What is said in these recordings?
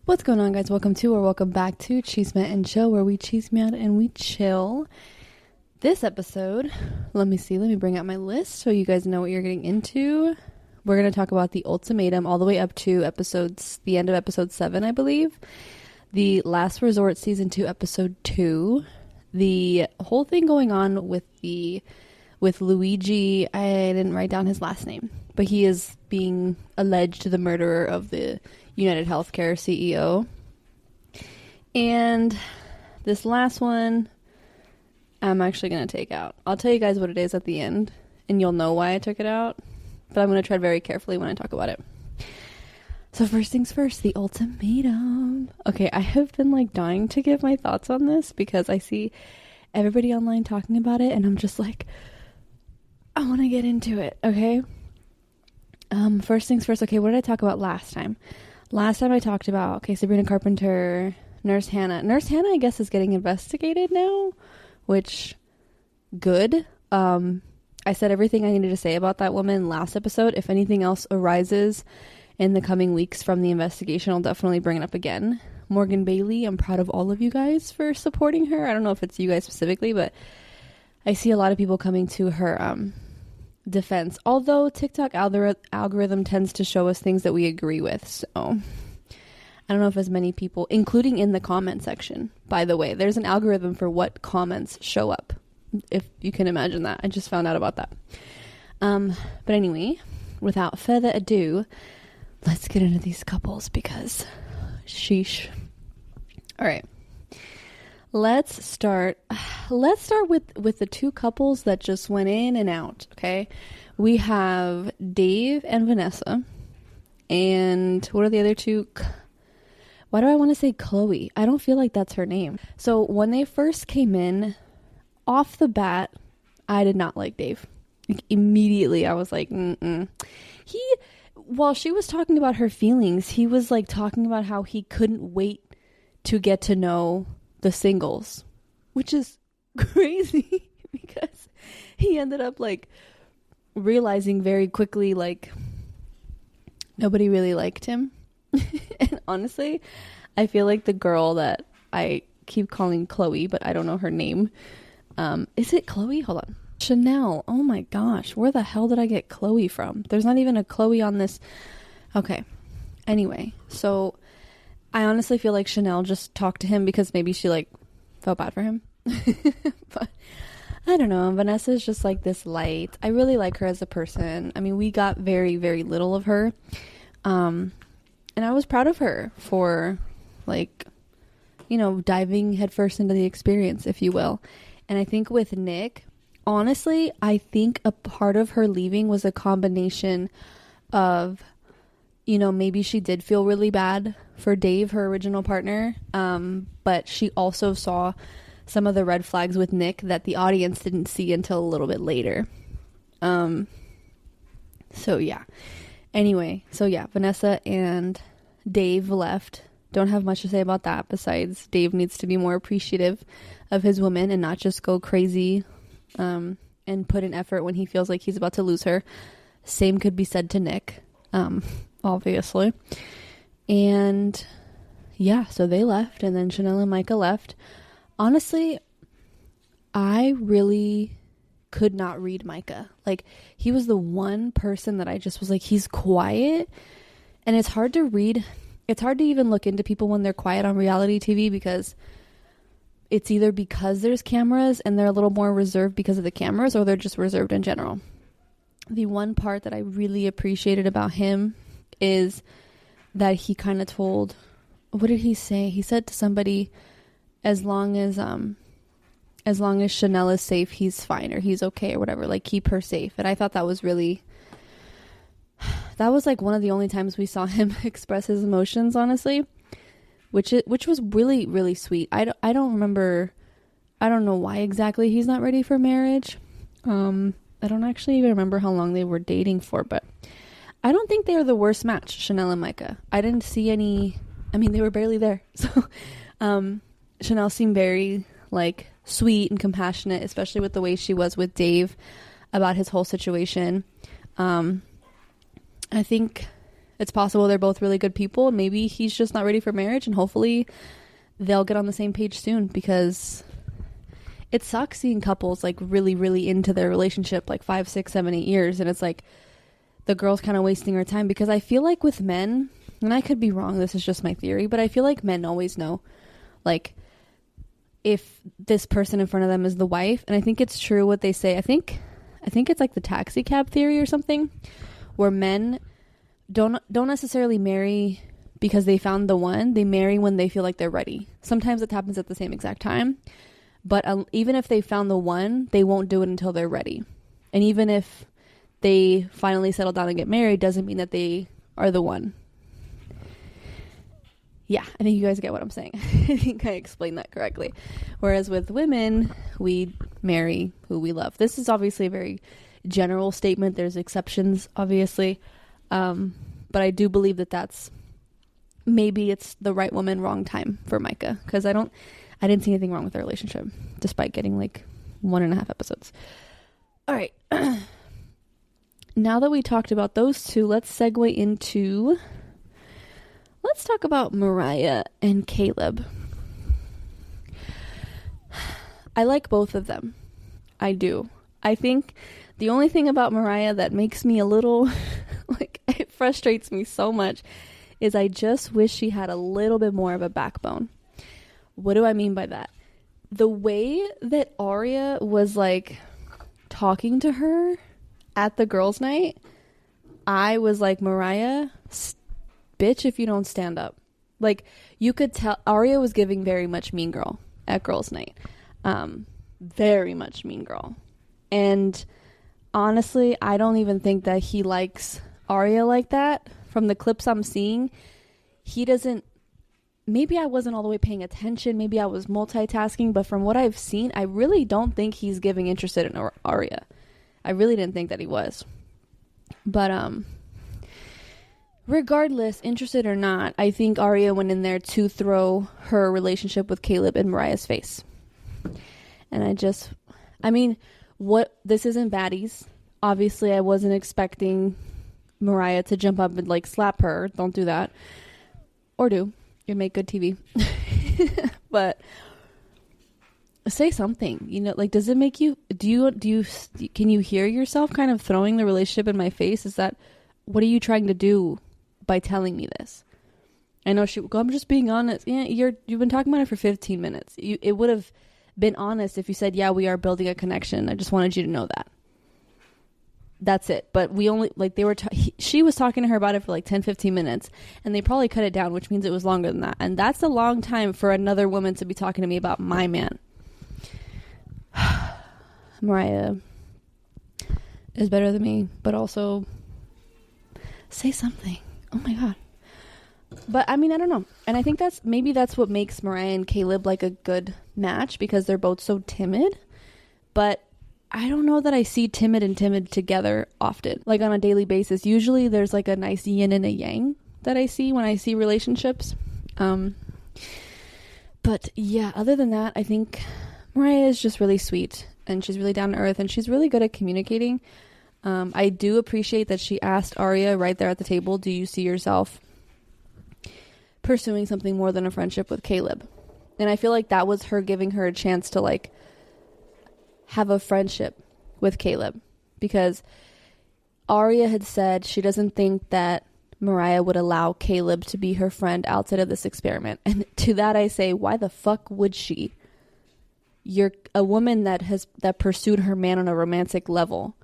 What's going on, guys? Welcome to or welcome back to Cheesemat and Chill, where we cheese me out and we chill. This episode, let me bring out my list so you guys know what you're getting into. We're going to talk about the Ultimatum all the way up to the end of episode 7, I believe. The Last Resort season 2, episode 2. The whole thing going on with Luigi. I didn't write down his last name, but he is being alleged the murderer of the United Healthcare CEO. And this last one, I'm actually going to take out. I'll tell you guys what it is at the end, and you'll know why I took it out. But I'm going to tread very carefully when I talk about it. So first things first, the Ultimatum. Okay, I have been dying to give my thoughts on this because I see everybody online talking about it, and I'm just like, I want to get into it, okay? First things first, okay, what did I talk about last time? Last time I talked about, Sabrina Carpenter, Nurse Hannah. Nurse Hannah, I guess, is getting investigated now, which, good. I said everything I needed to say about that woman last episode. If anything else arises in the coming weeks from the investigation, I'll definitely bring it up again. Morgan Bailey, I'm proud of all of you guys for supporting her. I don't know if it's you guys specifically, but I see a lot of people coming to her defense, although TikTok algorithm tends to show us things that we agree with, so I don't know if as many people, including in the comment section, by the way, there's an algorithm for what comments show up, if you can imagine that. I just found out about that. But anyway, without further ado, let's get into these couples because sheesh. All right, let's start with the two couples that just went in and out. Okay, we have Dave and Vanessa, and what are the other two? Why do I want to say Chloe? I don't feel like that's her name. So when they first came in, off the bat, I did not like Dave. Immediately I was like, while she was talking about her feelings, he was talking about how he couldn't wait to get to know the singles, which is crazy because he ended up realizing very quickly nobody really liked him. And honestly, I feel like the girl that I keep calling Chloe, but I don't know her name. Is it Chloe? Hold on. Chanel. Oh my gosh. Where the hell did I get Chloe from? There's not even a Chloe on this. Okay. Anyway, so I honestly feel like Chanel just talked to him because maybe she felt bad for him. But I don't know. Vanessa's just this light. I really like her as a person. I mean, we got very, very little of her. And I was proud of her for diving headfirst into the experience, if you will. And I think with Nick, honestly, I think a part of her leaving was a combination of, maybe she did feel really bad for Dave, her original partner. But she also saw some of the red flags with Nick that the audience didn't see until a little bit later. So yeah. Anyway, Vanessa and Dave left. Don't have much to say about that besides Dave needs to be more appreciative of his woman and not just go crazy and put in effort when he feels like he's about to lose her. Same could be said to Nick, obviously. And yeah, so they left, and then Chanel and Micah left. Honestly, I really could not read Micah. He was the one person that I just was he's quiet, and it's hard to read. It's hard to even look into people when they're quiet on reality TV because it's either because there's cameras and they're a little more reserved because of the cameras, or they're just reserved in general. The one part that I really appreciated about him is that he kind of told, what did he say? He said to somebody, as long as Chanel is safe, he's fine, or he's okay, or whatever, keep her safe. And I thought that was really, that was one of the only times we saw him express his emotions, honestly, which was really, really sweet. I don't remember, I don't know why exactly he's not ready for marriage. I don't actually even remember how long they were dating for, but I don't think they were the worst match, Chanel and Micah. I didn't see any, they were barely there. So, Chanel seemed very sweet and compassionate, especially with the way she was with Dave about his whole situation. I think It's possible they're both really good people. Maybe he's just not ready for marriage, and hopefully they'll get on the same page soon, because it sucks seeing couples like really, really into their relationship, like 5, 6, 7, 8 years. And it's like the girl's kind of wasting her time, because I feel like with men, and I could be wrong, this is just my theory, but I feel like men always know, like, if this person in front of them is the wife. And I think it's true what they say. I think it's like the taxi cab theory or something, where men don't necessarily marry because they found the one. They marry when they feel like they're ready. Sometimes it happens at the same exact time, but even if they found the one, they won't do it until they're ready. And even if they finally settle down and get married, doesn't mean that they are the one. Yeah, I think you guys get what I'm saying. I think I explained that correctly. Whereas with women, we marry who we love. This is obviously a very general statement. There's exceptions, obviously. But I do believe that maybe it's the right woman, wrong time for Micah. Because I didn't see anything wrong with their relationship, despite getting like 1.5 episodes. All right. Now that we talked about those two, let's segue into... Let's talk about Mariah and Caleb. I like both of them. I do. I think the only thing about Mariah that makes me a little, like, it frustrates me so much, is I just wish she had a little bit more of a backbone. What do I mean by that? The way that Aria was, like, talking to her at the girls' night, I was like, Mariah, bitch, if you don't stand up. Like, you could tell Aria was giving very much mean girl at girls' night. Very much mean girl. And honestly, I don't even think that he likes Aria like that. From the clips I'm seeing, he doesn't. Maybe I wasn't all the way paying attention. Maybe I was multitasking. But from what I've seen, I really don't think he's giving interested in Aria. I really didn't think that he was. But, regardless, interested or not, I think Aria went in there to throw her relationship with Caleb in Mariah's face. And this isn't baddies. Obviously, I wasn't expecting Mariah to jump up and, like, slap her. Don't do that. Or do. You make good TV. But say something, like, does it make you, can you hear yourself kind of throwing the relationship in my face? What are you trying to do by telling me this? I know I'm just being honest. Yeah, you've been talking about it for 15 minutes. It would have been honest if you said, yeah, we are building a connection. I just wanted you to know that. That's it. But we only, like, she was talking to her about it for like 10-15 minutes, and they probably cut it down, which means it was longer than that. And that's a long time for another woman to be talking to me about my man. Mariah is better than me, but also say something. Oh my God. But I mean, I don't know. And I think that's what makes Mariah and Caleb like a good match, because they're both so timid. But I don't know that I see timid and timid together often, like on a daily basis. Usually there's like a nice yin and a yang that I see when I see relationships. But yeah, other than that, I think Mariah is just really sweet, and she's really down to earth, and she's really good at communicating. I do appreciate that she asked Aria right there at the table, do you see yourself pursuing something more than a friendship with Caleb? And I feel like that was her giving her a chance to, like, have a friendship with Caleb, because Aria had said she doesn't think that Mariah would allow Caleb to be her friend outside of this experiment. And to that I say, why the fuck would she? You're a woman that pursued her man on a romantic level.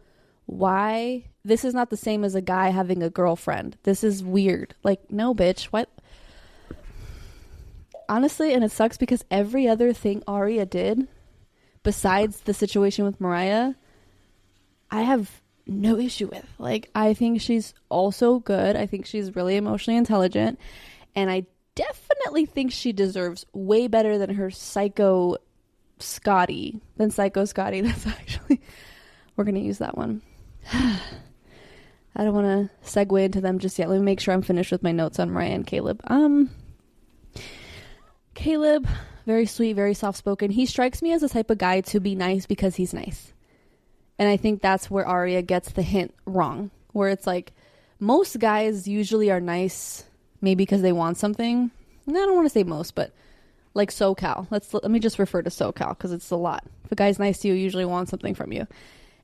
Why? This is not the same as a guy having a girlfriend. This is weird. Like, no, bitch. What? Honestly, and it sucks because every other thing Aria did besides the situation with Mariah, I have no issue with. Like, I think she's also good. I think she's really emotionally intelligent. And I definitely think she deserves way better than her Psycho Scotty. That's actually... We're going to use that one. I don't want to segue into them just yet. Let me make sure I'm finished with my notes on Mariah and Caleb. Caleb, very sweet, very soft-spoken. He strikes me as the type of guy to be nice because he's nice. And I think that's where Aria gets the hint wrong. Where it's like, most guys usually are nice, maybe because they want something. And I don't want to say most, but like SoCal. Let me just refer to SoCal because it's a lot. If a guy's nice to you, usually wants something from you.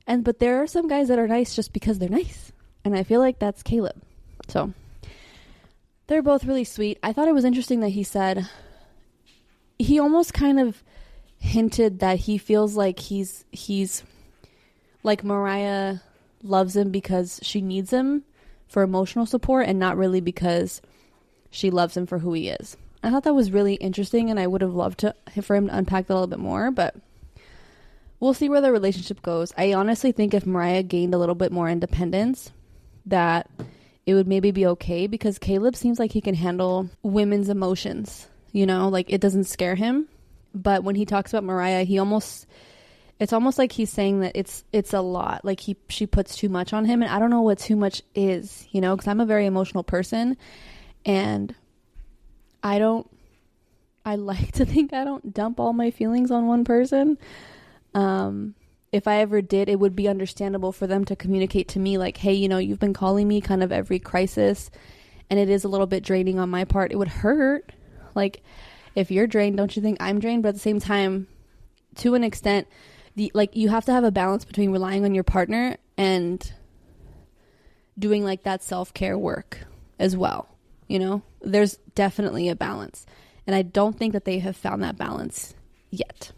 But there are some guys that are nice just because they're nice. And I feel like that's Caleb. So they're both really sweet. I thought it was interesting that he almost kind of hinted that he feels like he's like Mariah loves him because she needs him for emotional support and not really because she loves him for who he is. I thought that was really interesting, and I would have loved for him to unpack that a little bit more, but we'll see where the relationship goes. I honestly think if Mariah gained a little bit more independence, that it would maybe be okay, because Caleb seems like he can handle women's emotions, like it doesn't scare him. But when he talks about Mariah, it's almost like he's saying that it's a lot, like she puts too much on him, and I don't know what too much is, because I'm a very emotional person, and I like to think I don't dump all my feelings on one person. If I ever did, it would be understandable for them to communicate to me like, hey, you've been calling me kind of every crisis, and it is a little bit draining on my part. It would hurt. Like, if you're drained, don't you think I'm drained? But at the same time, to an extent, you have to have a balance between relying on your partner and doing like that self-care work as well. There's definitely a balance, and I don't think that they have found that balance yet.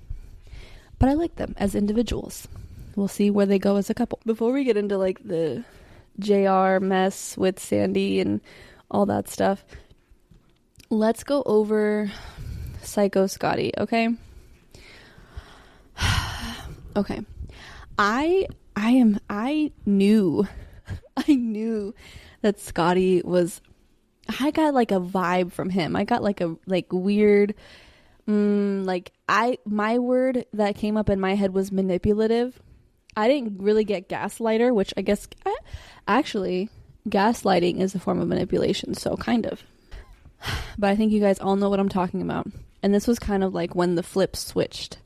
But I like them as individuals. We'll see where they go as a couple. Before we get into like the JR mess with Sandy and all that stuff, let's go over Psycho Scotty, okay? Okay. I knew that Scotty was, I got like a vibe from him. I got like a weird, my word that came up in my head was manipulative. I didn't really get gaslighter, which I guess actually gaslighting is a form of manipulation, so kind of. But I think you guys all know what I'm talking about. And this was kind of like when the flip switched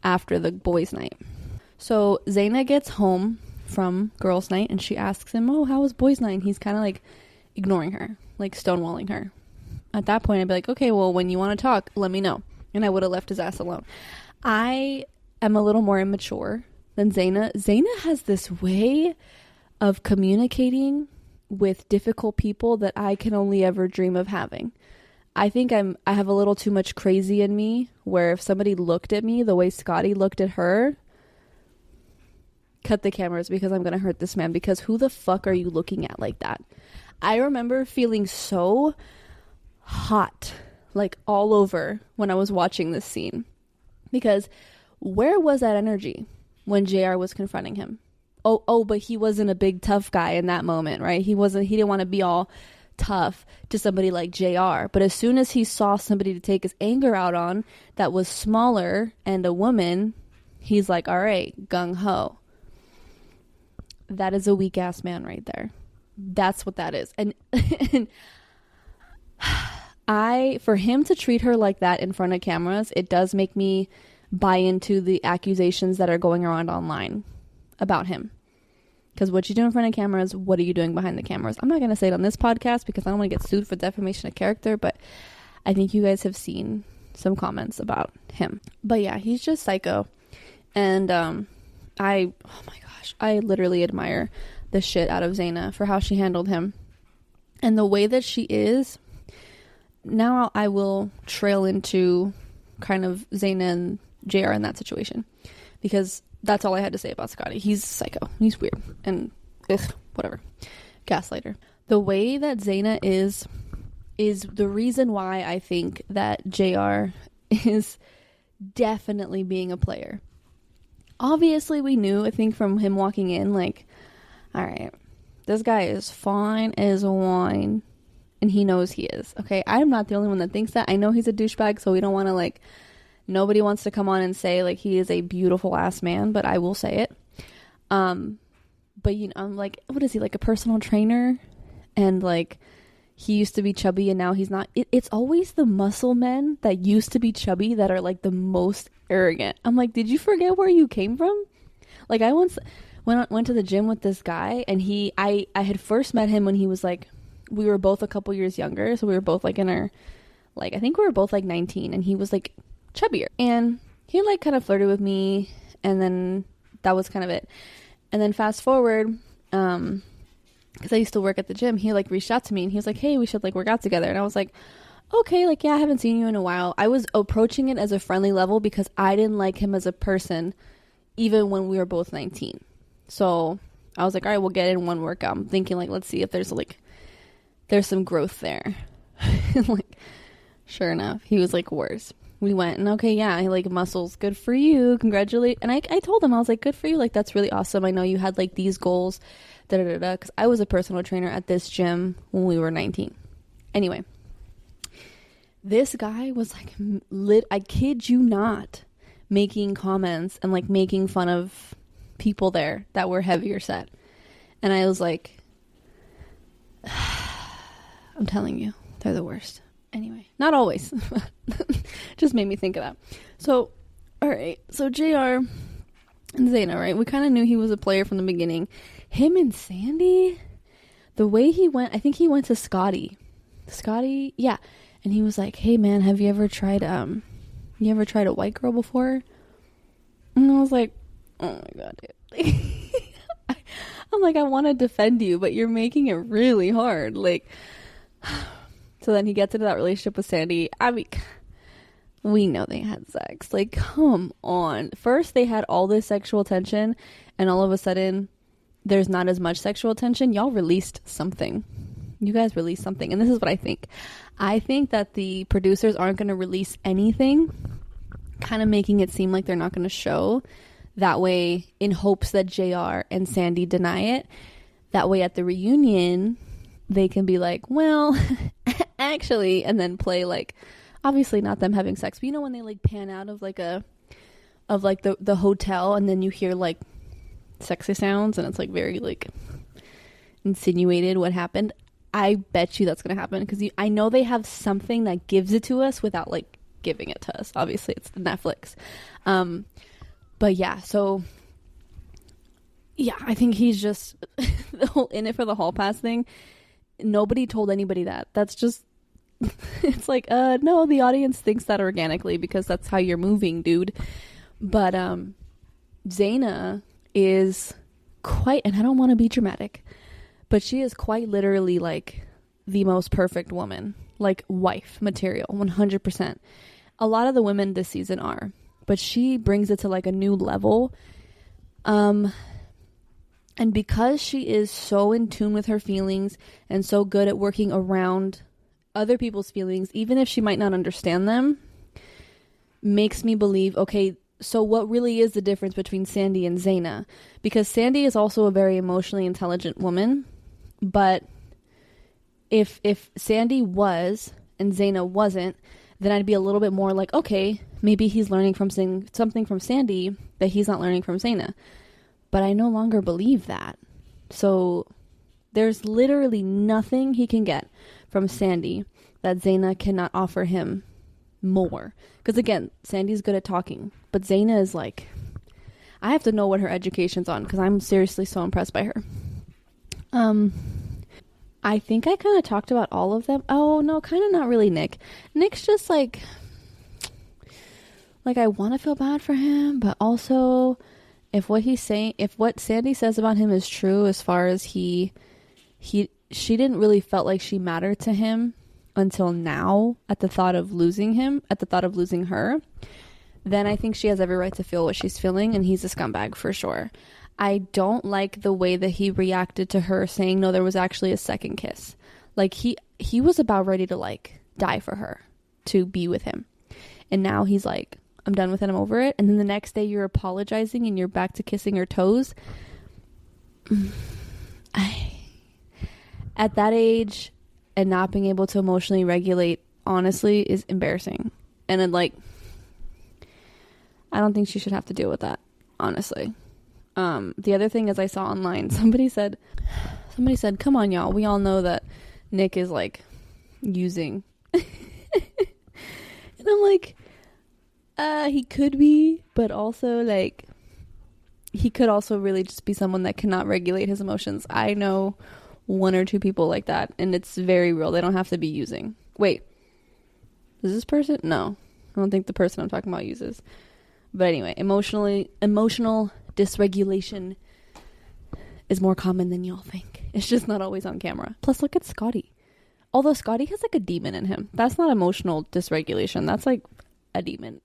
after the boys' night. So Zaina gets home from girls' night and she asks him, oh, how was boys' night? And he's kind of like ignoring her, like stonewalling her. At that point, I'd be like, okay, well, when you want to talk, let me know. And I would have left his ass alone. I am a little more immature than Zaina. Zaina has this way of communicating with difficult people that I can only ever dream of having. I think I have a little too much crazy in me, where if somebody looked at me the way Scotty looked at her, cut the cameras because I'm going to hurt this man, because who the fuck are you looking at like that? I remember feeling so hot, like all over when I was watching this scene, because where was that energy when JR was confronting him? Oh, but he wasn't a big tough guy in that moment, right? He didn't want to be all tough to somebody like JR. But as soon as he saw somebody to take his anger out on that was smaller and a woman, he's like, all right, gung-ho. That is a weak ass man right there. That's what that is. And for him to treat her like that in front of cameras, it does make me buy into the accusations that are going around online about him. Because what you do in front of cameras, what are you doing behind the cameras? I'm not going to say it on this podcast because I don't want to get sued for defamation of character, but I think you guys have seen some comments about him. But yeah, he's just psycho. And oh my gosh, I literally admire the shit out of Zaina for how she handled him. And the way that she is, now I will trail into kind of Zaina and JR in that situation. Because that's all I had to say about Scotty. He's psycho. He's weird. And whatever. Gaslighter. The way that Zaina is the reason why I think that JR is definitely being a player. Obviously, we knew, I think, from him walking in, like, all right, this guy is fine as wine. And he knows he is. Okay? I'm not the only one that thinks that. I know he's a douchebag, so we don't want to, like, nobody wants to come on and say, like, he is a beautiful ass man, but I will say it. But, I'm like, what is he, like a personal trainer? And, like, he used to be chubby and now he's not. It's always the muscle men that used to be chubby that are, like, the most arrogant. I'm like, did you forget where you came from? Like, when went to the gym with this guy, and I had first met him when he was like, we were both a couple years younger, so we were both like in our, like, I think we were both like 19, and he was like chubbier, and he like kind of flirted with me, and then that was kind of it. And then fast forward, because I used to work at the gym, he like reached out to me, and he was like, hey, we should like work out together. And I was like, okay, like, yeah, I haven't seen you in a while. I was approaching it as a friendly level because I didn't like him as a person even when we were both 19. So I was like, all right, we'll get in one workout. I'm thinking like, let's see if there's some growth there. Like, sure enough, he was like worse. We went, and okay, yeah, he like muscles, good for you, congratulate. And I told him, I was like, good for you, like, that's really awesome. I know you had like these goals, because I was a personal trainer at this gym when we were 19. Anyway, this guy was like I kid you not, making comments and like making fun of people there that were heavier set. And I was like, I'm telling you, they're the worst. Anyway, not always. Just made me think of that. So, all right. So JR and Zaina, right? We kind of knew he was a player from the beginning. Him and Sandy, the way he went, I think he went to Scotty, yeah. And he was like, hey man, have you ever tried a white girl before? And I was like, oh my god, dude. I'm like, I want to defend you, but you're making it really hard. Like, so then he gets into that relationship with Sandy. I mean, we know they had sex. Like, come on. First, they had all this sexual tension, and all of a sudden, there's not as much sexual tension. Y'all released something. You guys released something. And this is what I think. I think that the producers aren't going to release anything, kind of making it seem like they're not going to show. That way, in hopes that JR and Sandy deny it. That way, at the reunion, they can be like, well, actually, and then play like, obviously not them having sex, but you know when they like pan out of like the hotel, and then you hear like sexy sounds, and it's like very like insinuated what happened. I bet you that's gonna happen, because I know they have something that gives it to us without like giving it to us. Obviously, it's the Netflix. But yeah, so yeah, I think he's just the whole in it for the hall pass thing. Nobody told anybody that. That's just, it's like, no, the audience thinks that organically because that's how you're moving, dude. But Zaina is quite, and I don't want to be dramatic, but she is quite literally like the most perfect woman, like wife material, 100%. A lot of the women this season are, but she brings it to like a new level. And because she is so in tune with her feelings and so good at working around other people's feelings, even if she might not understand them, makes me believe, okay, so what really is the difference between Sandy and Zaina? Because Sandy is also a very emotionally intelligent woman, but if Sandy was and Zaina wasn't, then I'd be a little bit more like, okay, maybe he's learning from something from Sandy that he's not learning from Zaina. But I no longer believe that. So there's literally nothing he can get from Sandy that Zaina cannot offer him more. Because again, Sandy's good at talking, but Zaina is like, I have to know what her education's on, because I'm seriously so impressed by her. I think I kind of talked about all of them. Oh no, kind of not really Nick. Nick's just like I want to feel bad for him, but also if what Sandy says about him is true, as far as she didn't really felt like she mattered to him until now, at the thought of losing her, then I think she has every right to feel what she's feeling, and he's a scumbag for sure. I don't like the way that he reacted to her saying, no, there was actually a second kiss. Like, he was about ready to, like, die for her to be with him. And now he's like, I'm done with it, I'm over it. And then the next day you're apologizing and you're back to kissing her toes. At that age, and not being able to emotionally regulate, honestly, is embarrassing. And then, like, I don't think she should have to deal with that, honestly. The other thing is, I saw online, somebody said, come on, y'all, we all know that Nick is, like, using. And I'm like, he could be, but also, like, he could also really just be someone that cannot regulate his emotions. I know one or two people like that, and it's very real. They don't have to be using. Wait, is this person? No, I don't think the person I'm talking about uses. But anyway, emotional dysregulation is more common than y'all think. It's just not always on camera. Plus, look at Scotty. Although Scotty has like a demon in him. That's not emotional dysregulation. That's like a demon.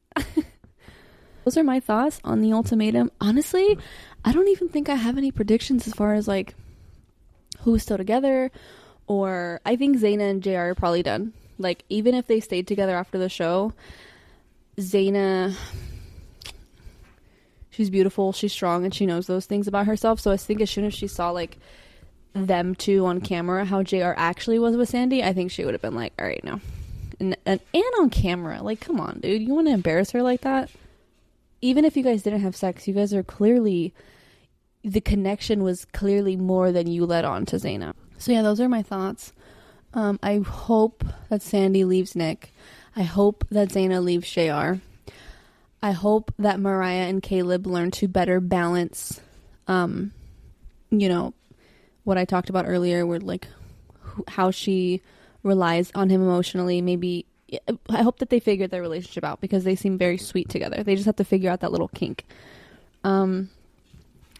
Those are my thoughts on the ultimatum. Honestly, I don't even think I have any predictions as far as like who's still together, or I think Zaina and JR are probably done. Like, even if they stayed together after the show, Zaina, she's beautiful, she's strong, and she knows those things about herself. So I think as soon as she saw like them two on camera, how JR actually was with Sandy, I think she would have been like, all right, no. And on camera, like, come on, dude, you want to embarrass her like that? Even if you guys didn't have sex, you guys are clearly, the connection was clearly more than you let on to Zaina. So yeah, those are my thoughts. I hope that Sandy leaves Nick. I hope that Zaina leaves JR. I hope that Mariah and Caleb learn to better balance, you know, what I talked about earlier, where like how she relies on him emotionally. Maybe I hope that they figure their relationship out, because they seem very sweet together. They just have to figure out that little kink. And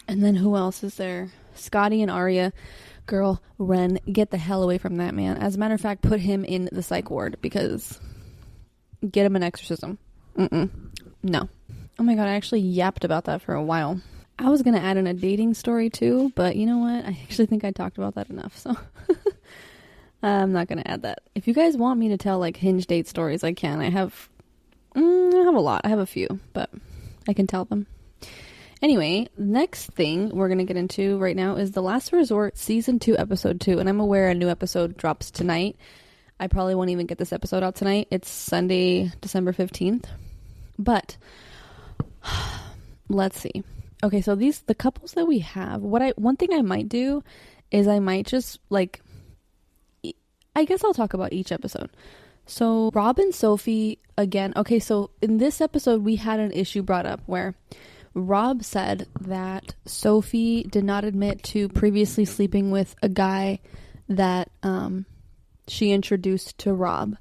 then who else is there? Scotty and Arya. Girl, Ren, get the hell away from that man. As a matter of fact, put him in the psych ward, because get him an exorcism. No. Oh my god, I actually yapped about that for a while. I was going to add in a dating story too, but you know what? I actually think I talked about that enough, so I'm not going to add that. If you guys want me to tell like Hinge date stories, I can. I have a lot. I have a few, but I can tell them. Anyway, next thing we're going to get into right now is The Last Resort Season 2, Episode 2. And I'm aware a new episode drops tonight. I probably won't even get this episode out tonight. It's Sunday, December 15th. But let's see. Okay, so the couples that we have, one thing I might do is I might just like, I guess I'll talk about each episode. So Rob and Sophie, again, okay, so in this episode we had an issue brought up where Rob said that Sophie did not admit to previously sleeping with a guy that she introduced to Rob.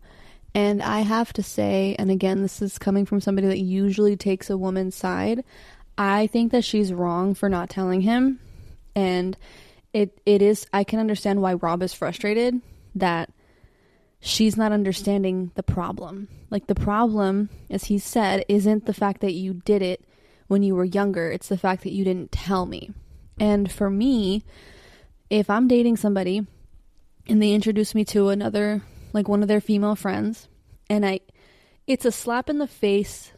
And I have to say, and again, this is coming from somebody that usually takes a woman's side, I think that she's wrong for not telling him. And it is, I can understand why Rob is frustrated that she's not understanding the problem. Like, the problem, as he said, isn't the fact that you did it when you were younger. It's the fact that you didn't tell me. And for me, if I'm dating somebody and they introduce me to another, like one of their female friends, and it's a slap in the face,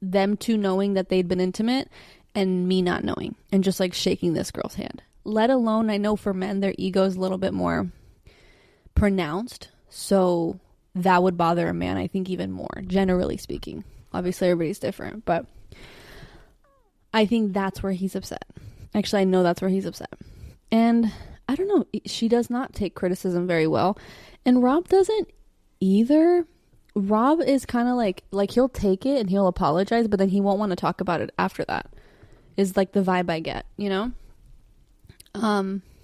them two knowing that they'd been intimate and me not knowing and just like shaking this girl's hand. Let alone, I know for men, their ego is a little bit more pronounced. So that would bother a man, I think, even more, generally speaking. Obviously, everybody's different, but I think that's where he's upset. Actually, I know that's where he's upset. And I don't know, she does not take criticism very well. And Rob doesn't either. Rob is kind of like he'll take it and he'll apologize, but then he won't want to talk about it after that. Is like the vibe I get, you know?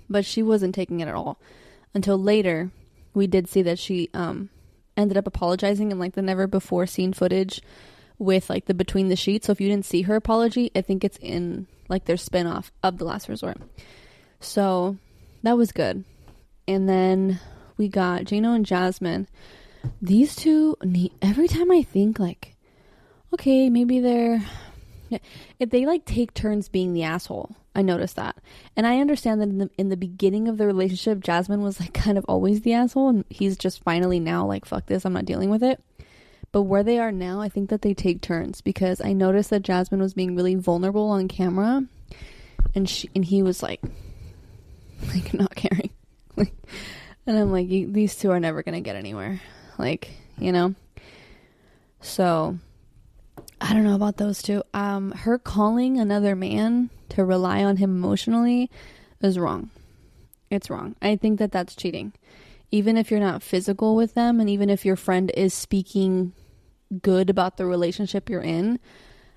But she wasn't taking it at all. Until later, we did see that she ended up apologizing in like the never before seen footage with like the Between the Sheets. So if you didn't see her apology, I think it's in like their spinoff of The Last Resort. So that was good. And then we got Gino and Jasmine. These two, every time I think like, okay, maybe if they like take turns being the asshole, I noticed that. And I understand that in the beginning of the relationship, Jasmine was like kind of always the asshole, and he's just finally now like, fuck this, I'm not dealing with it. But where they are now, I think that they take turns, because I noticed that Jasmine was being really vulnerable on camera, and he was like not caring. And I'm like, these two are never gonna get anywhere, like, you know. So I don't know about those two. Her calling another man to rely on him emotionally is wrong. It's wrong. I think that that's cheating. Even if you're not physical with them, and even if your friend is speaking good about the relationship you're in,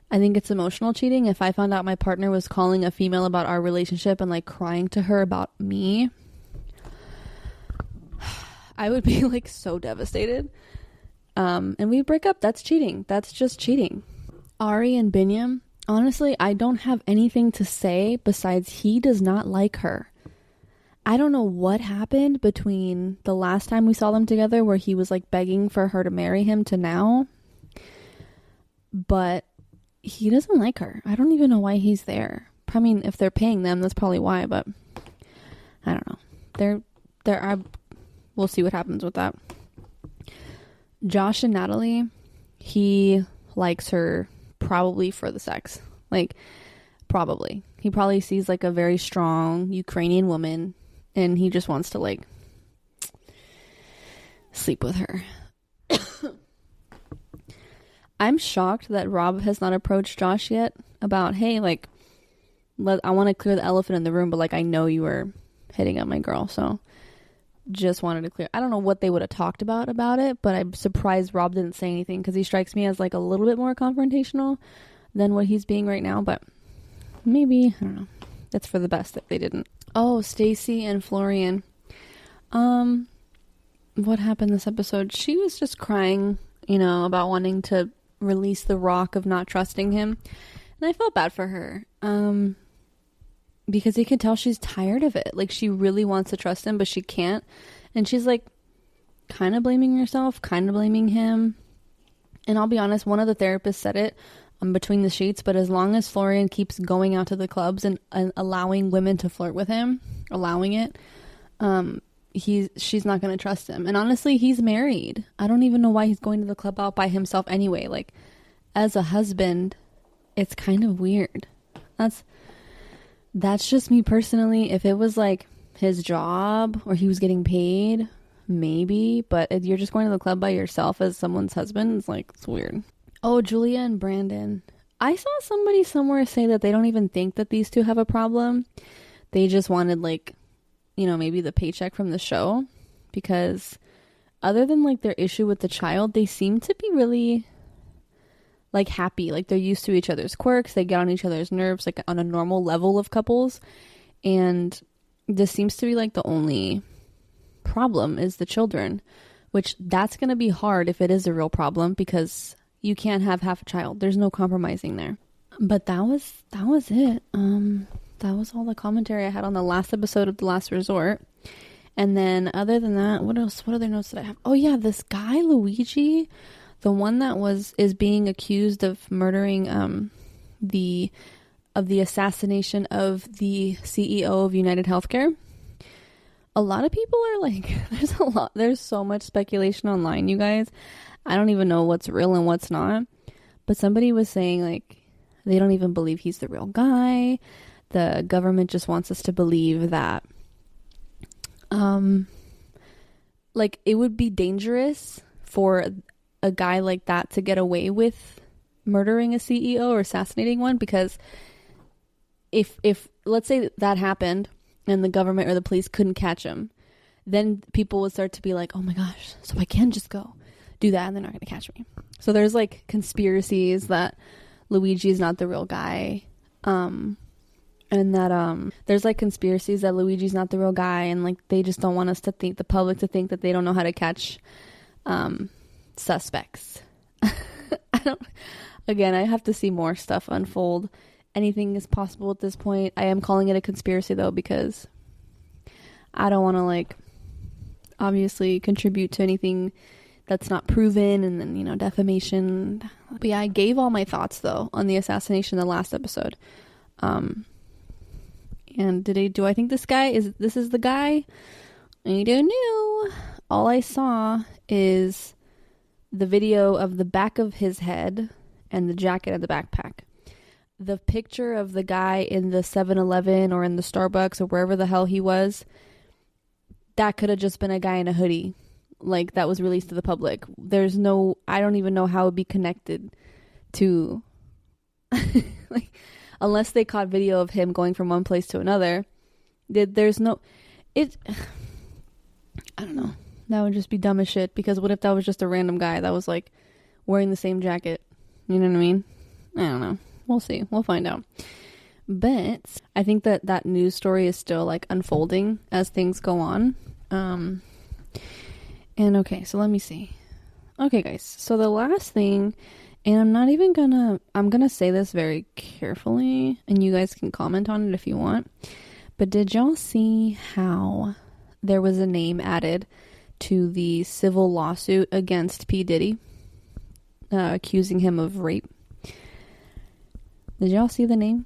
I think it's emotional cheating. If I found out my partner was calling a female about our relationship and like crying to her about me, I would be like so devastated. And we break up. That's cheating. That's just cheating. Ari and Binyam, honestly, I don't have anything to say besides he does not like her. I don't know what happened between the last time we saw them together where he was like begging for her to marry him to now. But he doesn't like her. I don't even know why he's there. I mean, if they're paying them, that's probably why, but I don't know. We'll see what happens with that. Josh and Natalie, he likes her probably for the sex. Like, probably. He probably sees like a very strong Ukrainian woman and he just wants to like sleep with her. I'm shocked that Rob has not approached Josh yet about, hey, like, I want to clear the elephant in the room, but like, I know you were hitting up my girl, so just wanted to clear. I don't know what they would have talked about it, but I'm surprised Rob didn't say anything because he strikes me as like a little bit more confrontational than what he's being right now, but maybe, I don't know. That's for the best that they didn't. Oh, Stacy and Florian. What happened this episode? She was just crying, about wanting to release the rock of not trusting him. And I felt bad for her. Because you can tell she's tired of it. Like, she really wants to trust him, but she can't. And she's like kind of blaming herself, kind of blaming him. And I'll be honest, one of the therapists said it between the sheets, but as long as Florian keeps going out to the clubs and allowing women to flirt with him, allowing it, she's not going to trust him. And honestly, he's married. I don't even know why he's going to the club out by himself anyway. Like, as a husband, it's kind of weird. That's just me personally. If it was like his job or he was getting paid, maybe. But if you're just going to the club by yourself as someone's husband, it's weird. Oh, Julia and Brandon. I saw somebody somewhere say that they don't even think that these two have a problem. They just wanted like, maybe the paycheck from the show. Because other than like their issue with the child, they seem to be really like happy. Like, they're used to each other's quirks. They get on each other's nerves like on a normal level of couples. And this seems to be like the only problem is the children, which that's going to be hard if it is a real problem because you can't have half a child. There's no compromising there. But that was it. That was all the commentary I had on the last episode of The Last Resort. And then other than that, what else? What other notes did I have? Oh yeah, this guy Luigi, the one that is being accused of murdering the assassination of the CEO of United Healthcare. A lot of people are like, there's so much speculation online, you guys. I don't even know what's real and what's not. But somebody was saying like they don't even believe he's the real guy. The government just wants us to believe that like it would be dangerous for a guy like that to get away with murdering a CEO or assassinating one, because if let's say that happened and the government or the police couldn't catch him, then people would start to be like, oh my gosh, so I can just go do that and they're not going to catch me. So there's like conspiracies that Luigi is not the real guy, and that there's like conspiracies that Luigi's not the real guy, and like they just don't want us to think, the public to think, that they don't know how to catch suspects. I have to see more stuff unfold. Anything is possible at this point. I am calling it a conspiracy though, because I don't want to like obviously contribute to anything that's not proven, and then defamation. But yeah, I gave all my thoughts though on the assassination in the last episode. And do I think this is the guy? I don't know. All I saw is the video of the back of his head and the jacket and the backpack. The picture of the guy in the 7-Eleven or in the Starbucks or wherever the hell he was, that could have just been a guy in a hoodie, like that was released to the public. I don't even know how it would be connected to like, unless they caught video of him going from one place to another. I don't know. That would just be dumb as shit, because what if that was just a random guy that was like wearing the same jacket? You know what I mean? I don't know. We'll see. We'll find out. But I think that news story is still like unfolding as things go on. And okay, so let me see. Okay, guys. So the last thing, and I'm gonna say this very carefully, and you guys can comment on it if you want. But did y'all see how there was a name added to the civil lawsuit against P. Diddy, accusing him of rape? Did y'all see the name?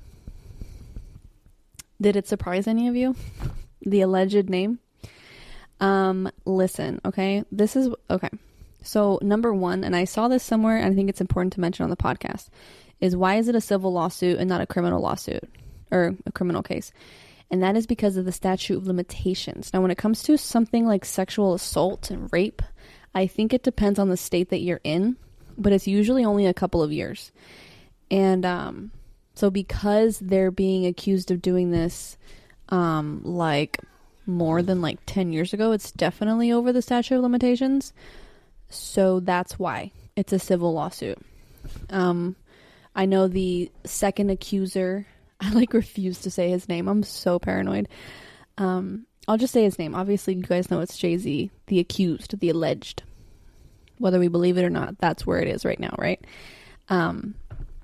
Did it surprise any of you? The alleged name? Listen, okay? This is, okay. So, number one, and I saw this somewhere, and I think it's important to mention on the podcast, is why is it a civil lawsuit and not a criminal lawsuit? Or a criminal case? And that is because of the statute of limitations. Now, when it comes to something like sexual assault and rape, I think it depends on the state that you're in, but it's usually only a couple of years. And, so because they're being accused of doing this, like more than like 10 years ago, it's definitely over the statute of limitations. So that's why it's a civil lawsuit. I know the second accuser, I like refuse to say his name. I'm so paranoid. I'll just say his name. Obviously you guys know it's Jay-Z, the accused, the alleged. Whether we believe it or not, that's where it is right now, right?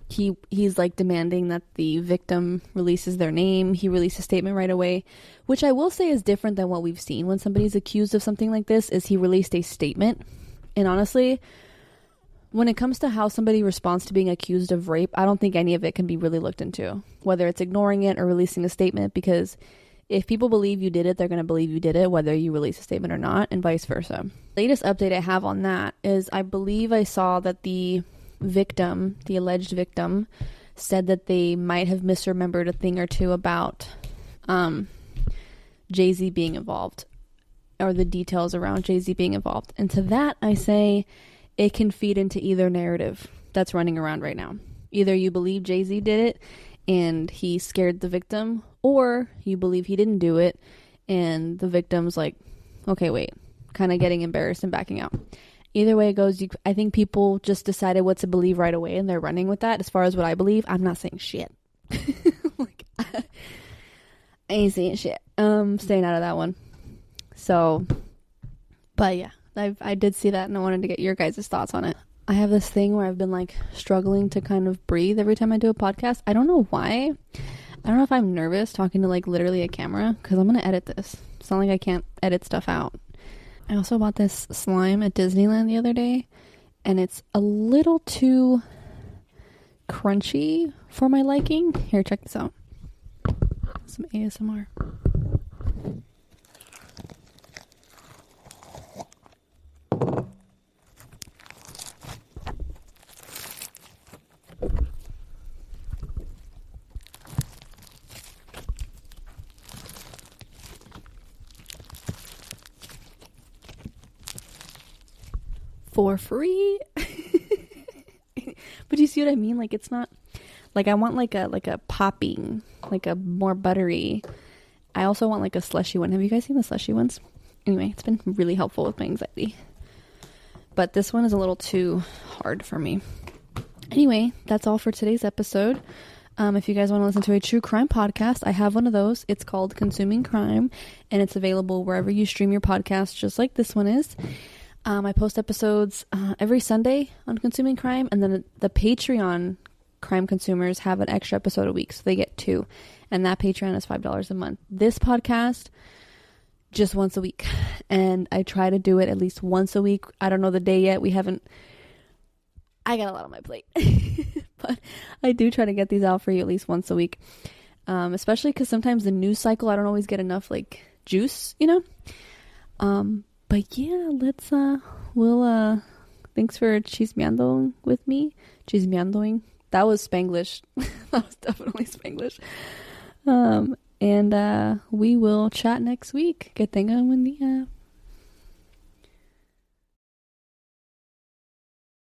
He's like demanding that the victim releases their name. He released a statement right away, which I will say is different than what we've seen when somebody's accused of something like this. Is he released a statement? And honestly, when it comes to how somebody responds to being accused of rape, I don't think any of it can be really looked into, whether it's ignoring it or releasing a statement, because if people believe you did it, they're going to believe you did it, whether you release a statement or not, and vice versa. Latest update I have on that is I believe I saw that the victim, the alleged victim, said that they might have misremembered a thing or two about Jay-Z being involved, or the details around Jay-Z being involved. And to that I say it can feed into either narrative that's running around right now. Either you believe Jay-Z did it and he scared the victim, or you believe he didn't do it and the victim's like, okay, wait, kind of getting embarrassed and backing out. Either way it goes, I think people just decided what to believe right away and they're running with that. As far as what I believe, I'm not saying shit. Like, I ain't saying shit. Staying out of that one. So, but yeah, I did see that and I wanted to get your guys' thoughts on it. I have this thing where I've been like struggling to kind of breathe every time I do a podcast. I don't know why. I don't know if I'm nervous talking to like literally a camera, because I'm going to edit this. It's not like I can't edit stuff out. I also bought this slime at Disneyland the other day, and it's a little too crunchy for my liking. Here, check this out. Some ASMR. For free. But you see what I mean? Like, it's not like I want like a popping, like a more buttery. I also want like a slushy one. Have you guys seen the slushy ones? Anyway, it's been really helpful with my anxiety. But this one is a little too hard for me. Anyway, that's all for today's episode. If you guys want to listen to a true crime podcast, I have one of those. It's called Consuming Crime, and it's available wherever you stream your podcast, just like this one is. I post episodes every Sunday on Consuming Crime, and then the Patreon crime consumers have an extra episode a week, so they get 2, and that Patreon is $5 a month. This podcast, just once a week, and I try to do it at least once a week. I don't know the day yet. I got a lot on my plate, but I do try to get these out for you at least once a week, especially because sometimes the news cycle, I don't always get enough like juice, you know. But yeah, thanks for chismeando with me. Chismeandoing. That was Spanglish. That was definitely Spanglish. And we will chat next week. Que tengan buen día.